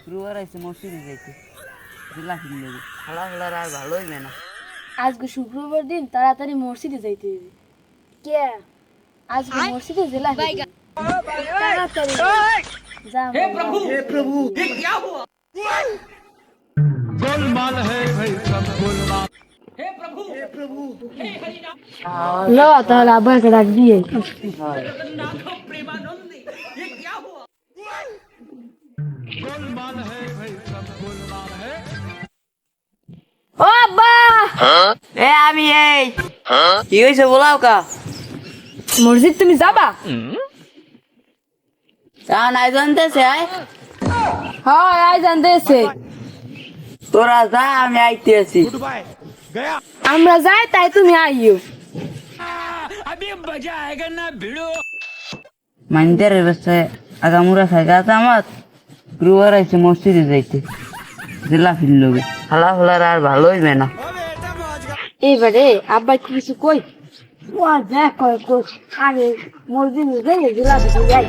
শুক্রবার আছে মসজিদে যাইতে লাফিন লেগে খেলা খেলার আর ভালো হইবে না। আজকে শুক্রবার দিন তাড়াতাড়ি মসজিদে যাইতে হবে। কে আজকে মসজিদে জেলা তাড়াতাড়ি যা गोलमाल है भाई सब गोलमाल। ল তাহলে আব্বাকে ডাক দিয়ে गोलमाल है भाई सब गोलमाल है। ও আব্বা এ আমি এই কি হয়েছে বলাও কা মসজিদ তুমি যাবা? তা নাই জানতেছে আয় হ্যাঁ আই জানতেছে তোরা যা আমি আইতে আছি। गुड बाय गया। আমরা যাই তাই তুমি আইও। अभी मजा आएगा ना भिड़ो। মাইন্দার ব্যবস্থায় আগামুরা খাইগা আমার শুক্রবার আছে মসজিদে যাইতে লাফিন লেগে খেলা খেলার আর ভালো হইবে না। এইবারে আব্বা কিছু কই ও দেখ আরে মসজিদে যাই জেলা যাই